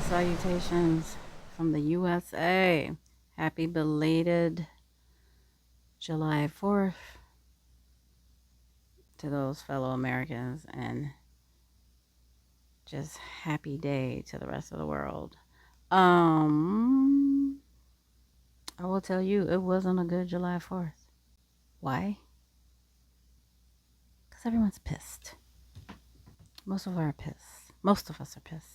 salutations from the USA. Happy belated July 4th to those fellow Americans, and just happy day to the rest of the world. Um, I will tell you, it wasn't a good July 4th. Why? Because everyone's pissed. Most of us are pissed. Most of us are pissed.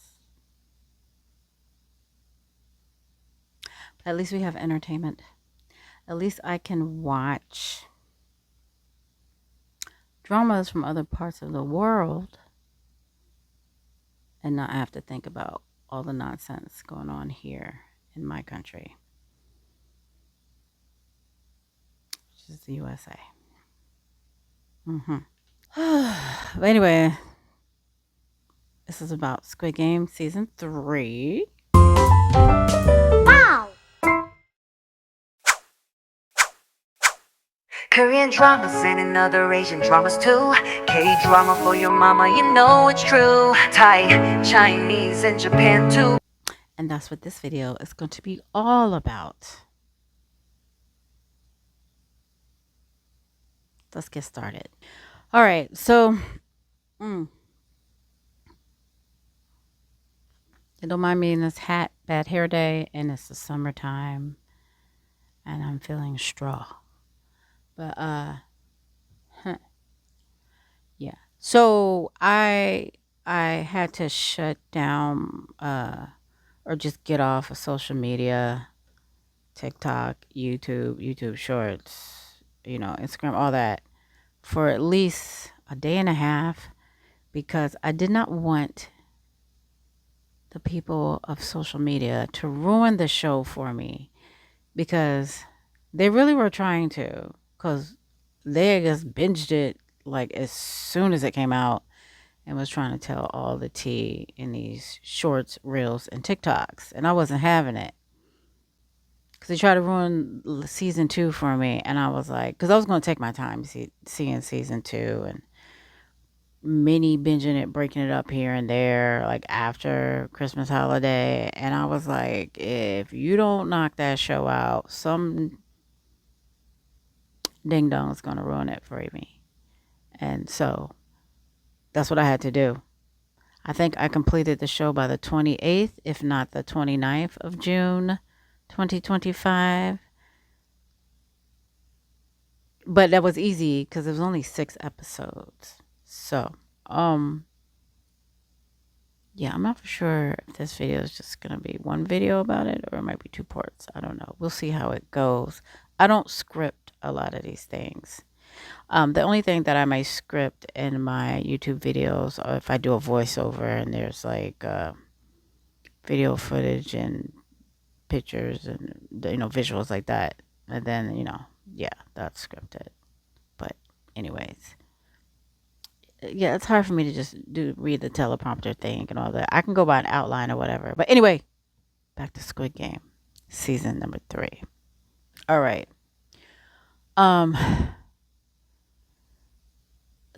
But at least we have entertainment. At least I can watch dramas from other parts of the world and not have to think about all the nonsense going on here in my country, which is the USA. But anyway, this is about Squid Game season 3. Wow! Korean dramas and another Asian dramas too. K-drama for your mama, you know it's true. Thai, Chinese, and Japan too. And that's what this video is going to be all about. Let's get started. All right, so don't mind me in this hat, bad hair day, and it's the summertime, and I'm feeling straw. But yeah. So I had to shut down or just get off of social media, TikTok, YouTube Shorts, Instagram, all that for at least a day and a half because I did not want the people of social media to ruin the show for me because they really were trying to, because they just binged it like as soon as it came out and was trying to tell all the tea in these shorts, reels, and TikToks. And I wasn't having it because they tried to ruin season 2 for me. And I was like, because I was going to take my time seeing season 2 and mini binging it, breaking it up here and there, like after Christmas holiday. And I was like, if you don't knock that show out, some ding dong is going to ruin it for me. And so that's what I had to do. I think I completed the show by the 28th, if not the 29th of June, 2025. But that was easy because it was only 6 episodes. So, yeah, I'm not for sure if this video is just going to be one video about it or it might be 2 parts. I don't know. We'll see how it goes. I don't script a lot of these things. The only thing that I might script in my YouTube videos, or if I do a voiceover and there's like video footage and pictures and visuals like that, and then yeah, that's scripted. But anyways, yeah, it's hard for me to just read the teleprompter thing and all that. I can go by an outline or whatever. But anyway, back to Squid Game, season number 3. All right.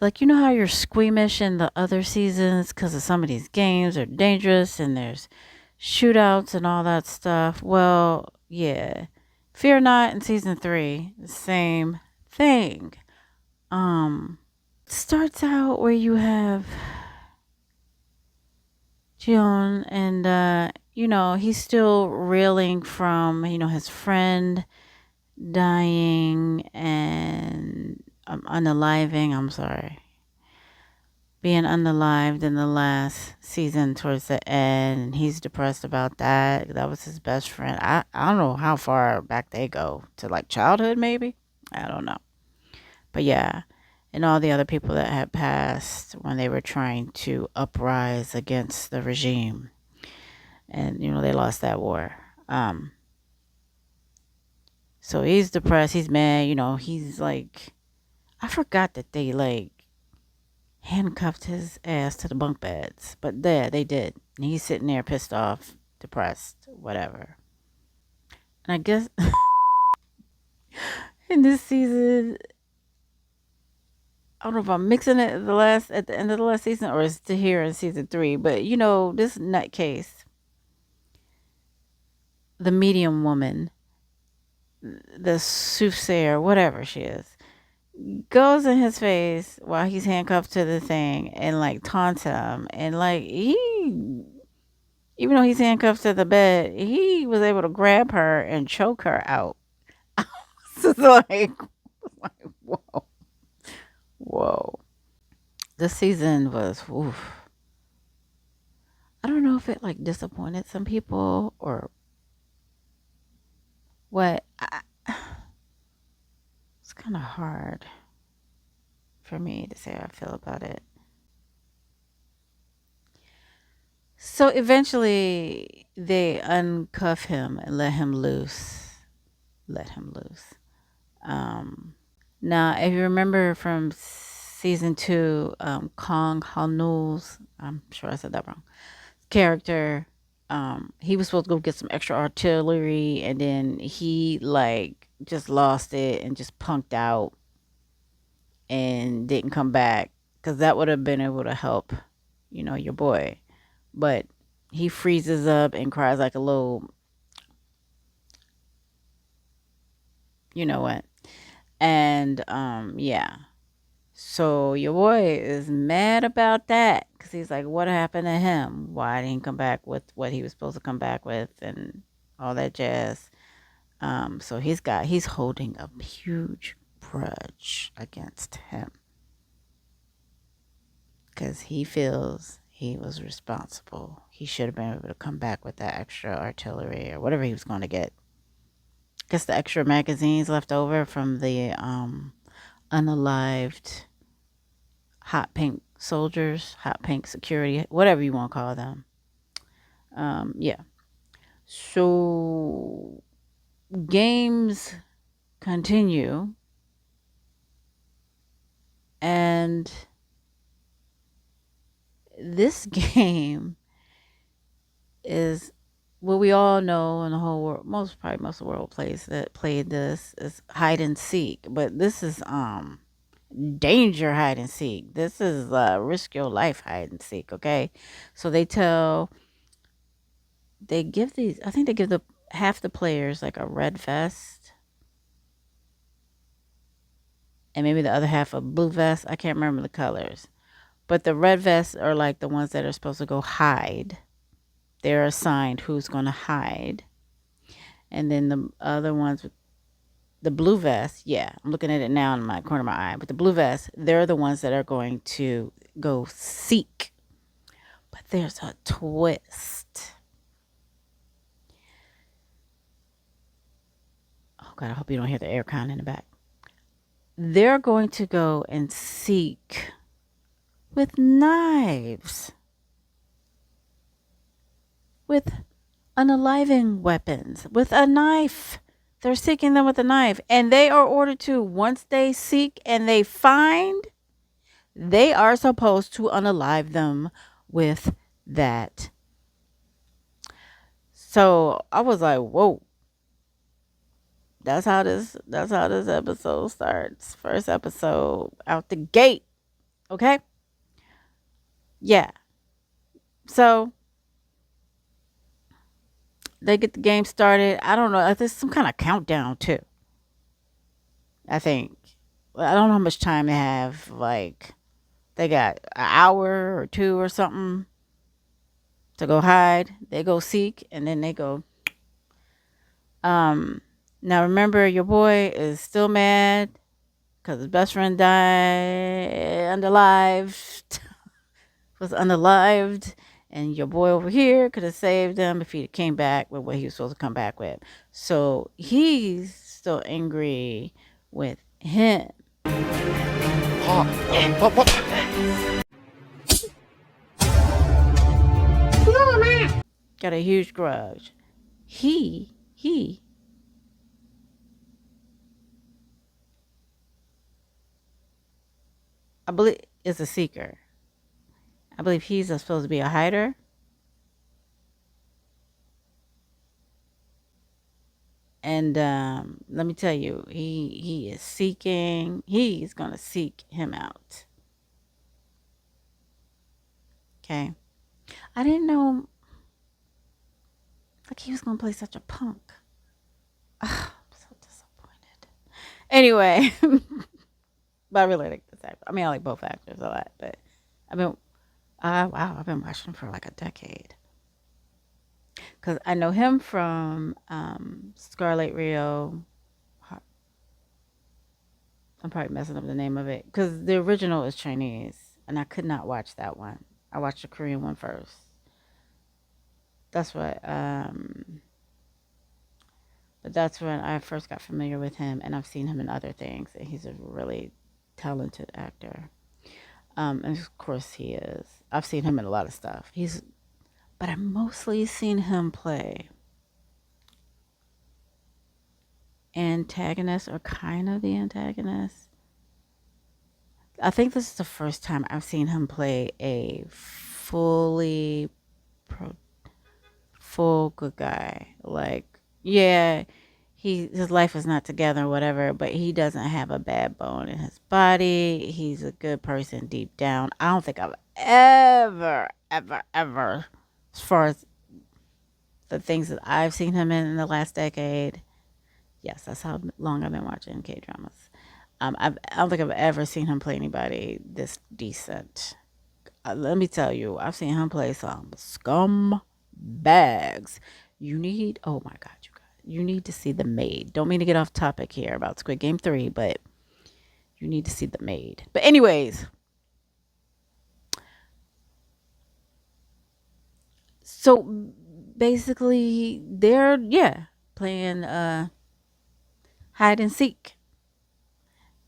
Like, you know how you're squeamish in the other seasons because of some of these games are dangerous and there's shootouts and all that stuff? Well, yeah. Fear not in season 3, the same thing. Starts out where you have Jeon and he's still reeling from, his friend dying and unaliving, being unalived in the last season towards the end, and he's depressed about that. That was his best friend. I don't know how far back they go, to like childhood maybe. I don't know. But yeah, and all the other people that had passed when they were trying to uprise against the regime. And they lost that war. So he's depressed, he's mad, he's like, I forgot that they like handcuffed his ass to the bunk beds. But there, they did. And he's sitting there pissed off, depressed, whatever. And I guess in this season, I don't know if I'm mixing it at the end of the last season or it's to here in season 3. But this nutcase the medium woman, the soothsayer, whatever she is, goes in his face while he's handcuffed to the thing and like taunts him. And like even though he's handcuffed to the bed, he was able to grab her and choke her out. So it's like, whoa, whoa. This season was, oof. I don't know if it like disappointed some people or what. It's kind of hard for me to say how I feel about it. So eventually they uncuff him and let him loose. Let him loose. Um, Now, if you remember from season two, Kong Hanul's, I'm sure I said that wrong, character, he was supposed to go get some extra artillery and then he like just lost it and just punked out and didn't come back because that would have been able to help, your boy. But he freezes up and cries like a little, you know what. And yeah. So your boy is mad about that because he's like, what happened to him? Why didn't he come back with what he was supposed to come back with and all that jazz? So he's holding a huge grudge against him because he feels he was responsible. He should have been able to come back with that extra artillery or whatever he was going to get. Guess the extra magazines left over from the unalived hot pink soldiers, hot pink security, whatever you want to call them. Yeah. So games continue, and this game is what we all know in the whole world. Most of the world played this is hide and seek, but this is danger hide and seek. This is risk your life hide and seek. Okay, so they give these. I think they give the half the players like a red vest, and maybe the other half a blue vest. I can't remember the colors, but the red vests are like the ones that are supposed to go hide. They're assigned who's going to hide, and then the other ones with the blue vest. Yeah, I'm looking at it now in my corner of my eye. But the blue vest, they're the ones that are going to go seek. But there's a twist. Oh God, I hope you don't hear the air con in the back. They're going to go and seek with knives, with unaliving weapons, with a knife. They're seeking them with a knife. And they are ordered to, once they seek and they find, they are supposed to unalive them with that. So I was like, whoa. That's how this episode starts. First episode out the gate. Okay? Yeah. So they get the game started. I don't know. There's some kind of countdown too. I think. I don't know how much time they have. Like they got an hour or two or something to go hide. They go seek and then they go. Now remember, your boy is still mad because his best friend died unalived. Was unalived, and your boy over here could have saved him if he came back with what he was supposed to come back with. So he's still angry with him. Got a huge grudge. He I believe is a seeker. I believe he's supposed to be a hider. And let me tell you, he is seeking. He's gonna seek him out. Okay. I didn't know. Like he was gonna play such a punk. I'm so disappointed. Anyway, but I really like this actor. I mean, I like both actors a lot, but I've been wow, I've been watching him for like a decade. Cause I know him from Scarlet Rio. I'm probably messing up the name of it because the original is Chinese, and I could not watch that one. I watched the Korean one first. That's what. But that's when I first got familiar with him, and I've seen him in other things, and he's a really talented actor. And of course he is. I've seen him in a lot of stuff. But I've mostly seen him play antagonist or kind of the antagonist. I think this is the first time I've seen him play a fully pro, full good guy. Like, yeah, his life is not together or whatever, but he doesn't have a bad bone in his body. He's a good person deep down. I don't think I've ever, as far as the things that I've seen him in the last decade. Yes, that's how long I've been watching K dramas. I don't think I've ever seen him play anybody this decent. Let me tell you, I've seen him play some scum bags. Oh my God, you need to see The Maid. Don't mean to get off topic here about Squid Game 3, but you need to see The Maid. But anyways, so basically they're, yeah, playing hide and seek.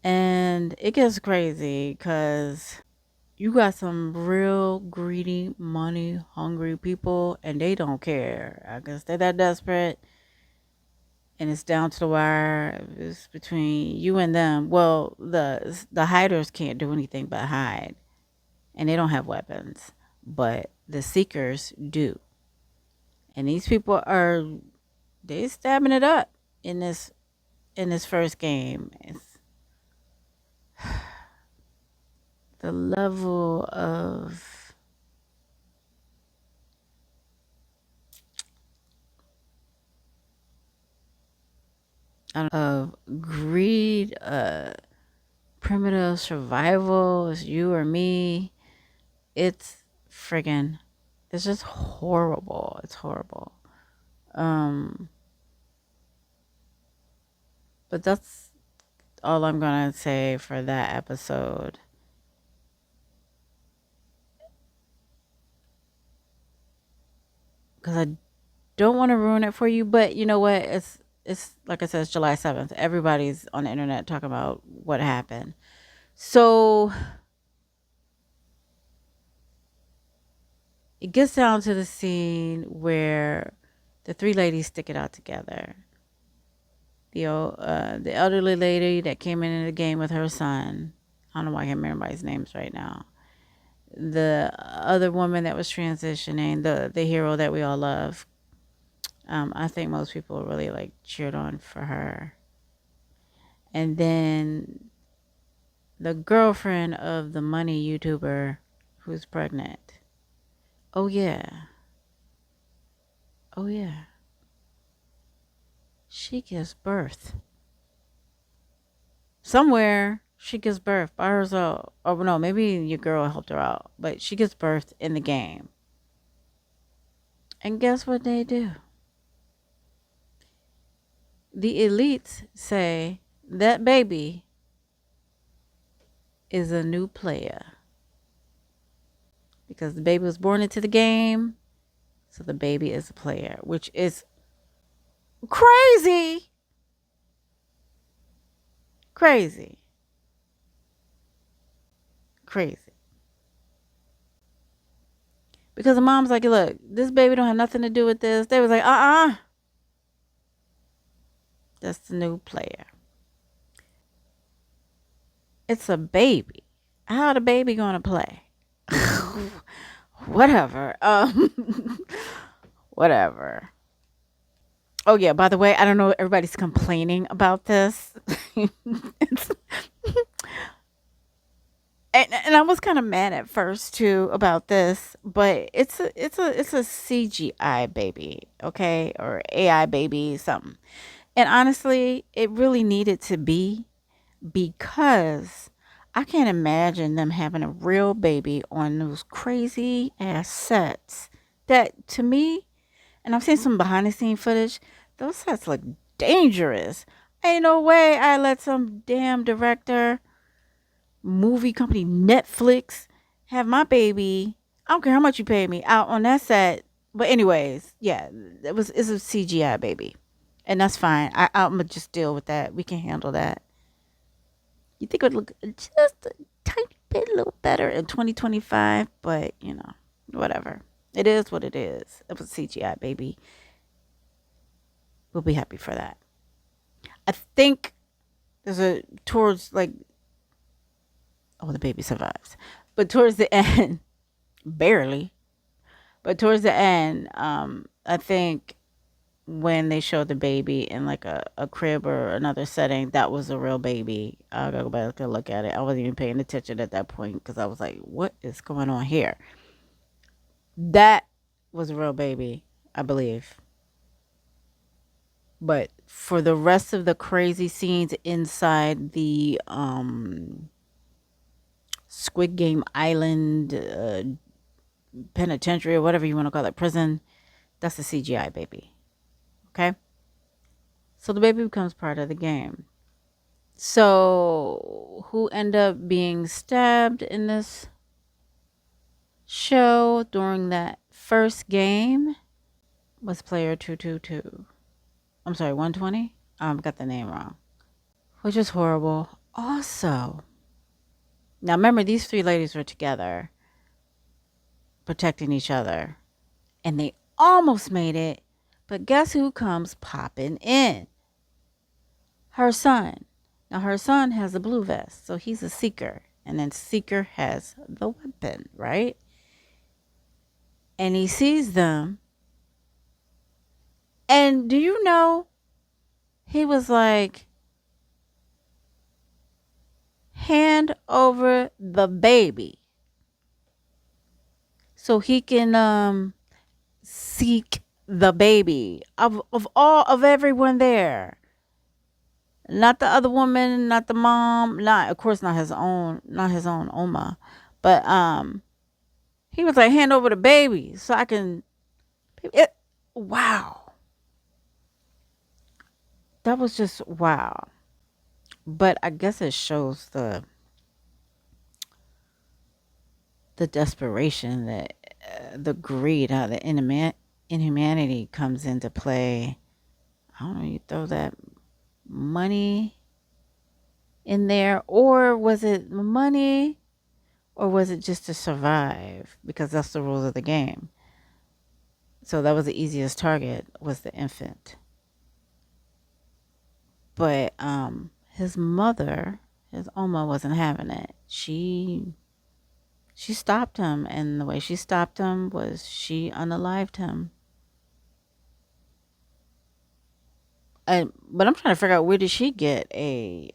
And it gets crazy because you got some real greedy, money hungry people, and they don't care. I guess they're that desperate, and it's down to the wire. It's between you and them. Well, the hiders can't do anything but hide, and they don't have weapons, but the seekers do. And these people are they stabbing it up in this first game. It's the level of greed, primitive survival, it's you or me. It's friggin' it's just horrible. It's horrible. Um but that's all I'm gonna say for that episode. Because I don't want to ruin it for you, but you know what? It's like I said, it's July 7th. Everybody's on the internet talking about what happened. So it gets down to the scene where the three ladies stick it out together. The elderly lady that came into the game with her son. I don't know why I can't remember everybody's names right now. The other woman that was transitioning, the hero that we all love. I think most people really like cheered on for her. And then the girlfriend of the money YouTuber who's pregnant. Oh yeah. Oh yeah. She gives birth. Somewhere she gives birth by herself. Oh no, maybe your girl helped her out. But she gives birth in the game. And guess what they do? The elites say that baby is a new player. Because the baby was born into the game. So the baby is a player, which is crazy. Crazy. Crazy. Because the mom's like, look, this baby don't have nothing to do with this. They was like, that's the new player. It's a baby. How the baby gonna play? Whatever. Whatever. Oh yeah, by the way, I don't know, everybody's complaining about this. And And I was kind of mad at first too about this, but it's a CGI baby, okay, or AI baby, something. And honestly, it really needed to be, because I can't imagine them having a real baby on those crazy ass sets. That to me, and I've seen some behind the scene footage, those sets look dangerous. Ain't no way I let some damn director, movie company, Netflix, have my baby. I don't care how much you pay me out on that set. But anyways, yeah, it's a CGI baby, and that's fine. I'm gonna just deal with that. We can handle that. You think it would look just a tiny bit, a little better in 2025, but whatever. It is what it is. It was CGI baby. We'll be happy for that. I think there's a towards like, oh, the baby survives, but towards the end, barely. But towards the end, I think when they showed the baby in like a crib or another setting, that was a real baby. I gotta go back and look at it. I wasn't even paying attention at that point because I was like, what is going on here? That was a real baby, I believe. But for the rest of the crazy scenes inside the Squid Game Island penitentiary, or whatever you want to call it, prison, that's a CGI baby. Okay? So the baby becomes part of the game. So who end up being stabbed in this show during that first game was player 222. I'm sorry, 120? Got the name wrong. Which is horrible. Also, now remember, these three ladies were together, protecting each other, and they almost made it, but guess who comes popping in? Her son. Now, her son has a blue vest, so he's a seeker, and then Seeker has the weapon, right? And he sees them, and do you know, he was like, hand over the baby so he can seek the baby of all of everyone there. Not the other woman, not the mom, not, of course, not his own Oma, but he was like, hand over the baby so I can. It, wow, that was just wow. But I guess it shows the desperation, that the greed, how the inhumanity comes into play. I don't know. You throw that money in there, or was it money, or was it just to survive, because that's the rules of the game. So that was the easiest target, was the infant. But his mother, his Oma, wasn't having it. She stopped him, and the way she stopped him was she unalived him. But I'm trying to figure out, where did she get a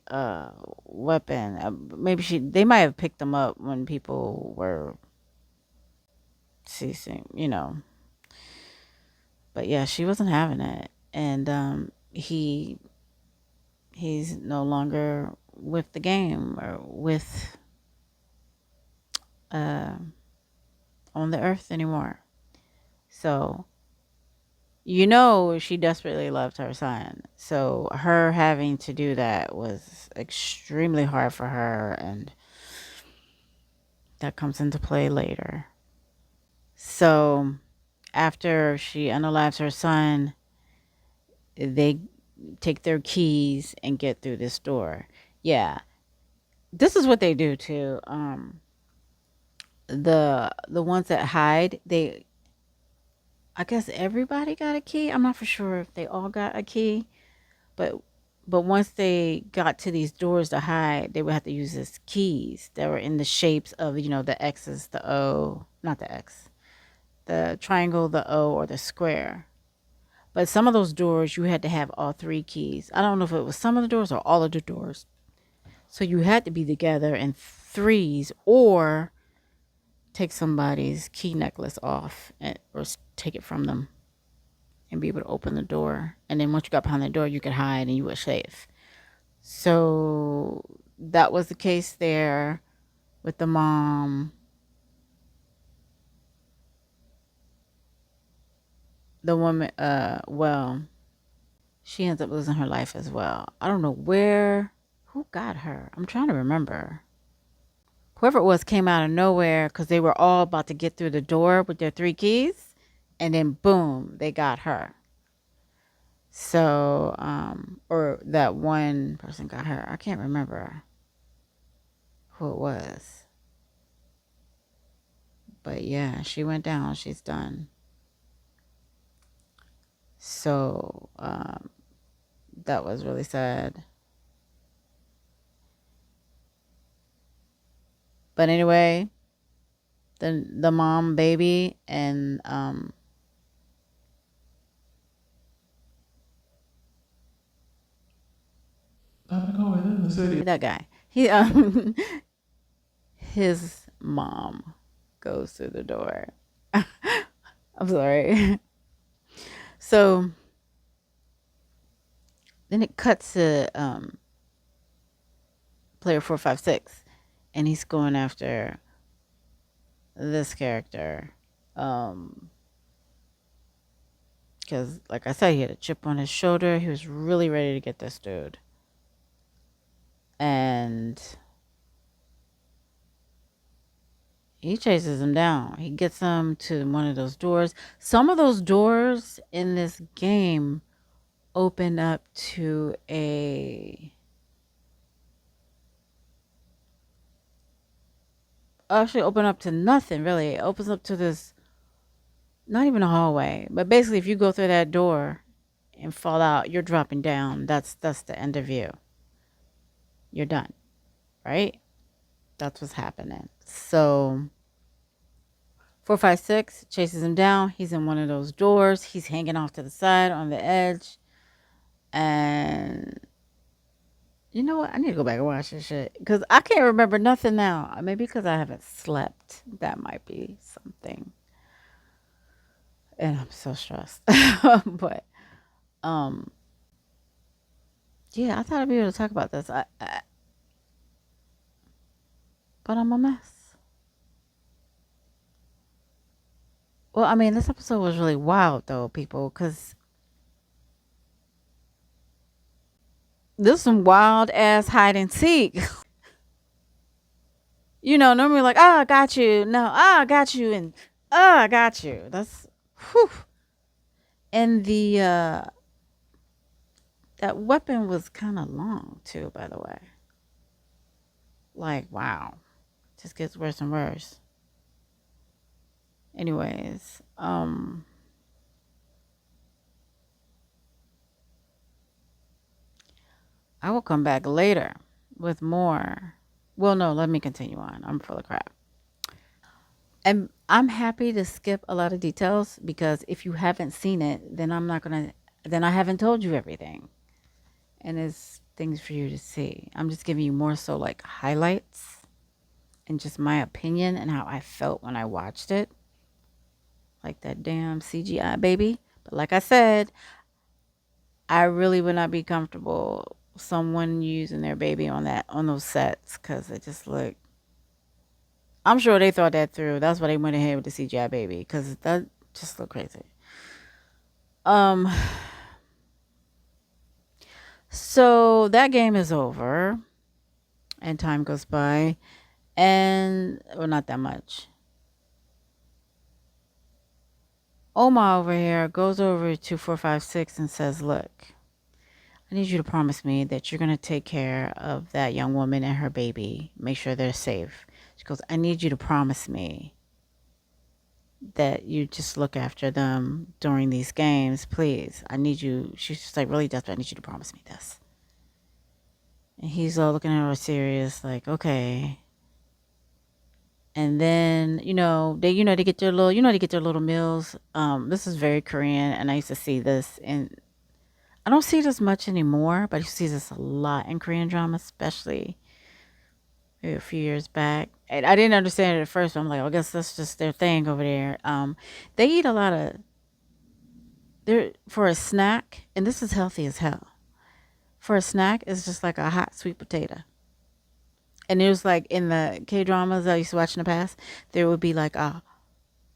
weapon? Maybe they might have picked them up when people were ceasing. But yeah, she wasn't having it, and he's no longer with the game, or with uh on the earth anymore. So she desperately loved her son. So her having to do that was extremely hard for her, and that comes into play later. So after she unalives her son, they take their keys and get through this door. Yeah. This is what they do too. The ones that hide, I guess everybody got a key. I'm not for sure if they all got a key, but once they got to these doors to hide, they would have to use these keys that were in the shapes of, the X's, the O, not the X, the triangle, the O, or the square. But some of those doors, you had to have all three keys. I don't know if it was some of the doors or all of the doors. So you had to be together in threes or take somebody's key necklace off or take it from them and be able to open the door. And then once you got behind the door, you could hide and you were safe. So that was the case there with the mom. The woman, well, she ends up losing her life as well. I don't know who got her. I'm trying to remember. Whoever it was came out of nowhere because they were all about to get through the door with their 3 keys. And then boom, they got her. So, or that one person got her. I can't remember who it was. But yeah, she went down. She's done. So, that was really sad. But anyway, the mom, baby, and that guy. His mom goes through the door. I'm sorry. So then it cuts to player 456, and he's going after this character. Because, like I said, he had a chip on his shoulder. He was really ready to get this dude. And he chases him down. He gets him to one of those doors. Some of those doors in this game open up to actually open up to nothing, really. It opens up to this, not even a hallway, but basically if you go through that door and fall out, you're dropping down. That's the end of you. You're done, right? That's what's happening. So 456 chases him down. He's in one of those doors. He's hanging off to the side on the edge. And you know what? I need to go back and watch this shit because I can't remember nothing now. Maybe because I haven't slept. That might be something. And I'm so stressed. But yeah, I thought I'd be able to talk about this. But I'm a mess. Well, I mean, this episode was really wild though, people, because this is some wild ass hide and seek. Normally like, oh, I got you. No, oh, I got you. And oh, I got you. That's, whew. And that weapon was kind of long too, by the way. Like, wow. Just gets worse and worse. Anyways, I will come back later with more. Well, no, let me continue on. I'm full of crap. And I'm happy to skip a lot of details because if you haven't seen it, then then I haven't told you everything. And there's things for you to see. I'm just giving you more so like highlights and just my opinion and how I felt when I watched it. Like that damn CGI baby. But like I said, I really would not be comfortable someone using their baby on those sets because it just looked. I'm sure they thought that through. That's why they went ahead with the CGI baby because that just looked crazy. So that game is over, and time goes by, and well, not that much. Oma over here goes over to 456 and says, "Look, I need you to promise me that you're gonna take care of that young woman and her baby. Make sure they're safe." She goes, "I need you to promise me that you just look after them during these games, please. I need you." She's just like really desperate. "I need you to promise me this." And he's all looking at her serious, like, okay. And then, they get their little meals. This is very Korean, and I used to see this in. I don't see this much anymore, but you see this a lot in Korean drama, especially maybe a few years back. And I didn't understand it at first, but I'm like, I guess that's just their thing over there. They eat a lot of they're for a snack, and this is healthy as hell. For a snack, it's just like a hot sweet potato. And it was like in the K dramas I used to watch in the past, there would be like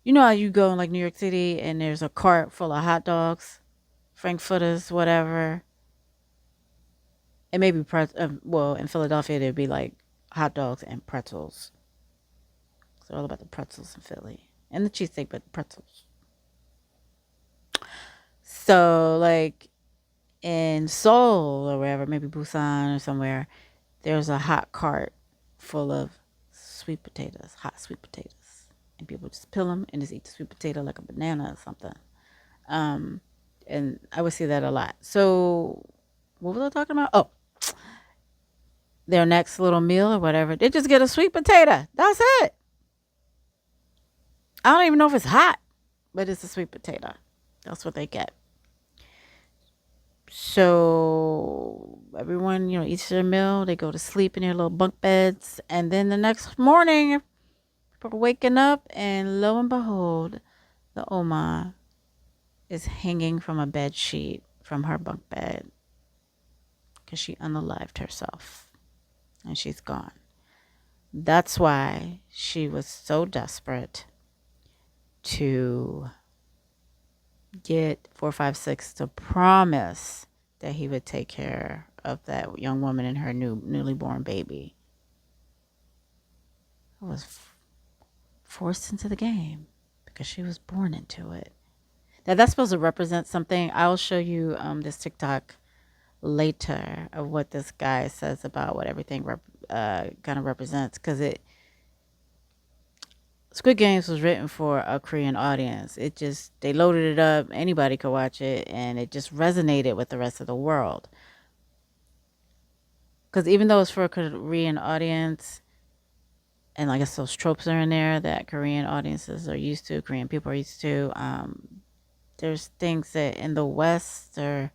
you know how you go in like New York City and there's a cart full of hot dogs, frankfurters, whatever, and maybe well, in Philadelphia there'd be like hot dogs and pretzels. It's all about the pretzels in Philly and the cheesesteak, but the pretzels. So like in Seoul or wherever, maybe Busan or somewhere, there's a hot cart full of sweet potatoes, hot sweet potatoes, and people just peel them and just eat the sweet potato like a banana or something. Um, and I would see that a lot. So what was I talking about? Oh, their next little meal or whatever, they just get a sweet potato. That's it. I don't even know if it's hot, but it's a sweet potato. That's what they get. So everyone, eats their meal. They go to sleep in their little bunk beds, and then the next morning, people are waking up, and lo and behold, the Oma is hanging from a bed sheet from her bunk bed because she unalived herself, and she's gone. That's why she was so desperate to get 456 to promise that he would take care of that young woman and her newly born baby. I was forced into the game because she was born into it. Now that's supposed to represent something. I'll show you this TikTok later of what this guy says about what everything kind of represents, because Squid Games was written for a Korean audience. They loaded it up, anybody could watch it, and it just resonated with the rest of the world. Because even though it's for a Korean audience, and I guess those tropes are in there that Korean audiences are used to, Korean people are used to, there's things that in the West or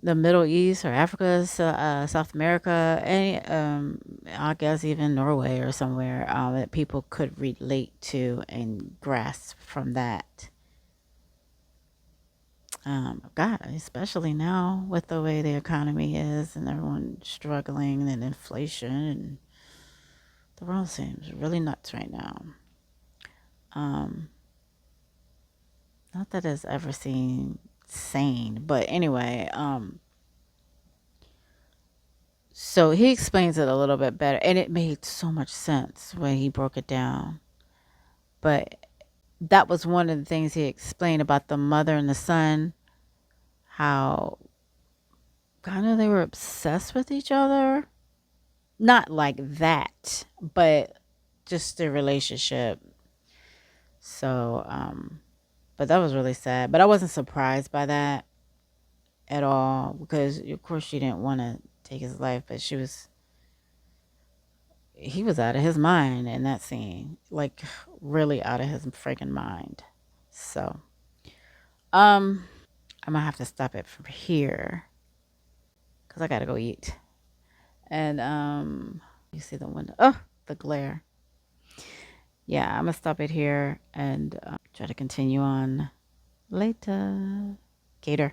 the Middle East or Africa, South America, I guess even Norway or somewhere, that people could relate to and grasp from that. God, especially now with the way the economy is and everyone struggling and inflation, and the world seems really nuts right now. Not that it's ever seemed sane, but anyway, so he explains it a little bit better, and it made so much sense when he broke it down. But that was one of the things he explained about the mother and the son, how kind of they were obsessed with each other. Not like that, but just their relationship. So, but that was really sad. But I wasn't surprised by that at all, because of course she didn't want to take his life, but he was out of his mind in that scene, like really out of his freaking mind. So, I'm gonna have to stop it from here because I gotta go eat. And you see the window? Oh, the glare. Yeah, I'm gonna stop it here and try to continue on later. Gator.